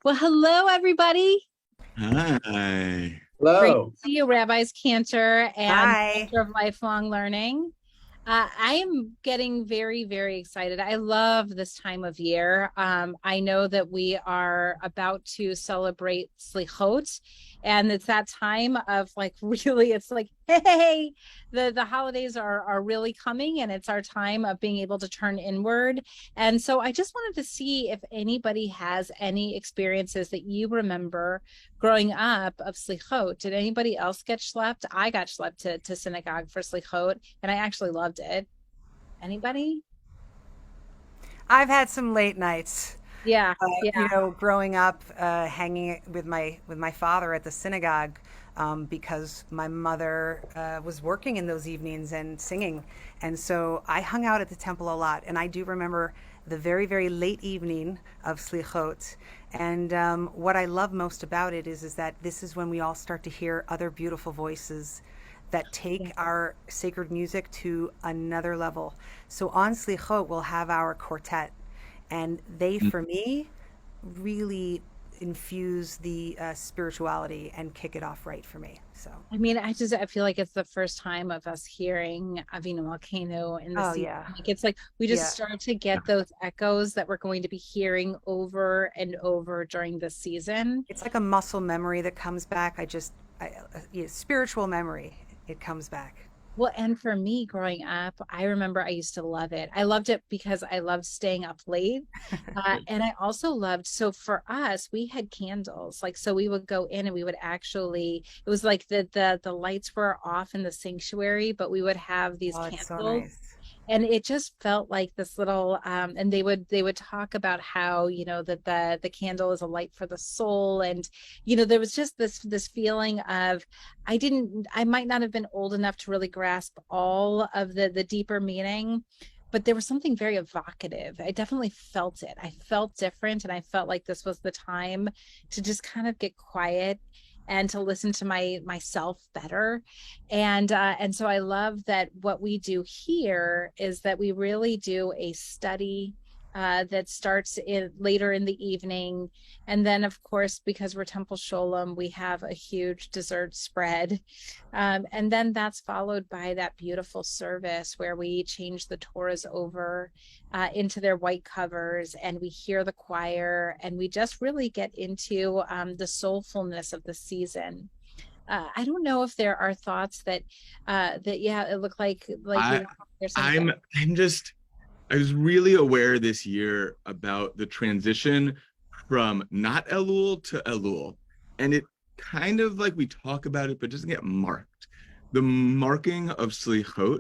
Well, hello, everybody. Hi. Great to Hello. see you, Rabbis Cantor and Hi. Director of Lifelong Learning. I am getting very, very excited. I love this time of year. I know that we are about to celebrate Selichot, and it's that time of like really, it's like, hey, the holidays are really coming, and it's our time of being able to turn inward. And so I just wanted to see if anybody has any experiences that you remember growing up of Selichot. Did anybody else get schlepped? I got schlepped to synagogue for Selichot, and I actually loved it. Anybody? I've had some late nights. Yeah, yeah. Growing up, hanging with my father at the synagogue, because my mother was working in those evenings and singing, and so I hung out at the temple a lot. And I do remember the very, very late evening of Slichot. And what I love most about it is that this is when we all start to hear other beautiful voices that take our sacred music to another level. So on Slichot, we'll have our quartet, and they, for me, really infuse the spirituality and kick it off right for me. So, I mean, I feel like it's the first time of us hearing Avinu Malkeinu in the oh season. yeah, Like it's like we just yeah, start to get those echoes that we're going to be hearing over and over during the season. it's like a muscle memory that comes back. Yeah, spiritual memory, it comes back. Well, and for me growing up, I remember I used to love it. I loved it because I loved staying up late. And I also loved, so for us, we had candles. Like, so we would go in and we would actually, it was like the lights were off in the sanctuary, but we would have these Oh, it's so candles, nice. and it just felt like this little and they would talk about how, that the candle is a light for the soul. And there was just this feeling of, I might not have been old enough to really grasp all of the deeper meaning, but there was something very evocative. I definitely felt it. I felt different, and I felt like this was the time to just kind of get quiet and to listen to myself better. And so I love that what we do here is that we really do a study that starts later in the evening. And then, of course, because we're Temple Sholom, we have a huge dessert spread. And then that's followed by that beautiful service where we change the Torahs over into their white covers, and we hear the choir, and we just really get into the soulfulness of the season. I don't know if there are thoughts that yeah, it looked like you I want to hear I'm something. I'm just I was really aware this year about the transition from not Elul to Elul. And it kind of like we talk about it, but doesn't get marked. The marking of Slichot,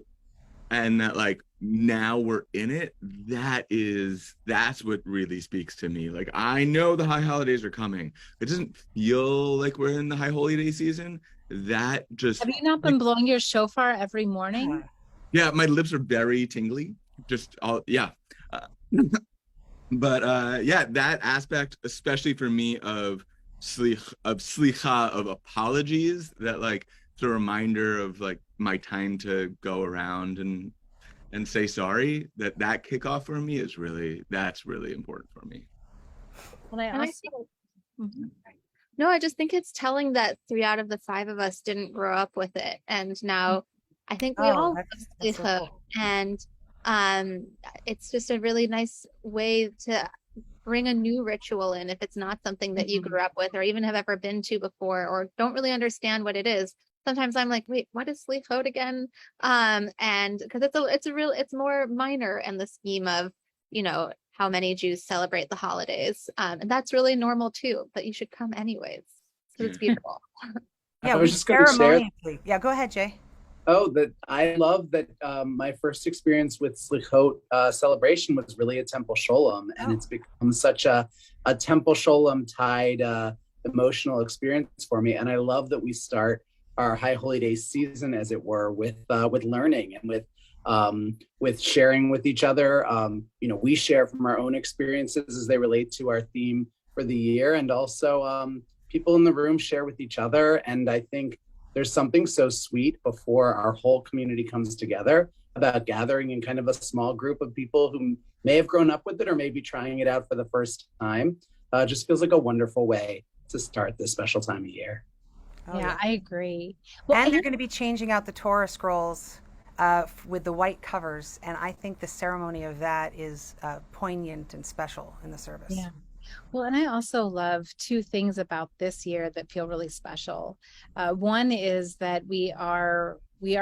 and that like now we're in it, that's what really speaks to me. Like I know the high holidays are coming. It doesn't feel like we're in the high holiday season. That just Have you not like, been blowing your shofar every morning? Yeah. yeah, my lips are very tingly. Just all yeah. Uh, but yeah, that aspect, especially for me of slicha, of apologies, that like it's a reminder of like my time to go around and say sorry. That kickoff for me is that's really important for me. And I And I also think, Mhm. no, I just think it's telling that three out of the five of us didn't grow up with it. And now I think we Oh, all that's so love cool. and um it's just a really nice way to bring a new ritual in if it's not something that you Mhm. grew up with or even have ever been to before or don't really understand what it is. Sometimes I'm like, wait, what is Slichot again? And because it's more minor in the scheme of, how many Jews celebrate the holidays. And that's really normal too, but you should come anyways because it's Yeah. beautiful. Yeah, I was we just going to share, ceremoniously. Yeah, go ahead, Jay. that I love that my first experience with Slichot celebration was really a Temple Sholom, and Oh, it's become such a Temple Sholom tied emotional experience for me. And I love that we start our High Holy Days season, as it were, with learning and with sharing with each other. We share from our own experiences as they relate to our theme for the year, and also people in the room share with each other. And I think there's something so sweet before our whole community comes together about gathering in kind of a small group of people who may have grown up with it or maybe trying it out for the first time. just feels like a wonderful way to start this special time of year. Oh Yeah, yeah. I agree. Well, And they're and going to be changing out the Torah scrolls with the white covers, and I think the ceremony of that is poignant and special in the service. yeah. Well, and I also love two things about this year that feel really special. One is that we are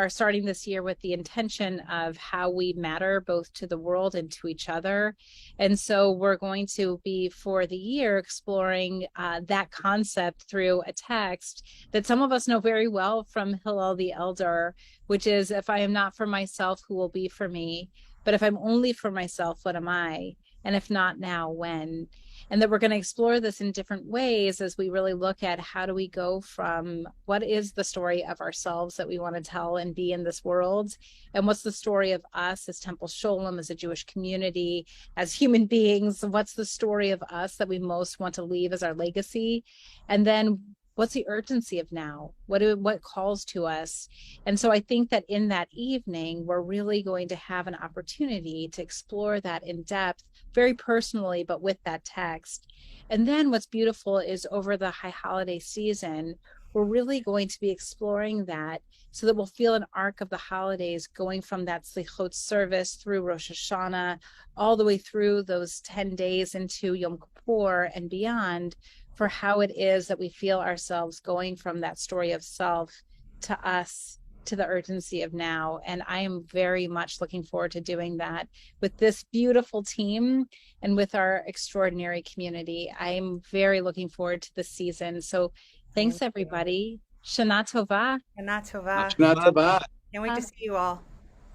starting this year with the intention of how we matter both to the world and to each other, and so we're going to be for the year exploring that concept through a text that some of us know very well from Hillel the Elder, which is, "If I am not for myself, who will be for me? But if I'm only for myself, what am I? And if not now, when?" And that we're going to explore this in different ways as we really look at how do we go from what is the story of ourselves that we want to tell and be in this world, and what's the story of us as Temple Sholom, as a Jewish community, as human beings, what's the story of us that we most want to leave as our legacy, and then what's the urgency of now, what calls to us. And so I think that in that evening we're really going to have an opportunity to explore that in depth, very personally, but with that text. And then what's beautiful is over the high holiday season, we're really going to be exploring that so that we'll feel an arc of the holidays going from that Selichot service through Rosh Hashanah, all the way through those 10 days into Yom Kippur and beyond, for how it is that we feel ourselves going from that story of self to us, to the urgency of now. And I am very much looking forward to doing that with this beautiful team and with our extraordinary community. I'm very looking forward to the season. So thanks, Thank you. everybody. Shana Tova. And not Tova. Not to bad. Can't wait to see you all.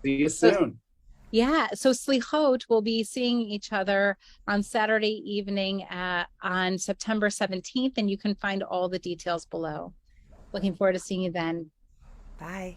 See you So, soon. yeah, so Slichot will be seeing each other on Saturday evening on September 17th, and you can find all the details below. Looking forward to seeing you then. Bye.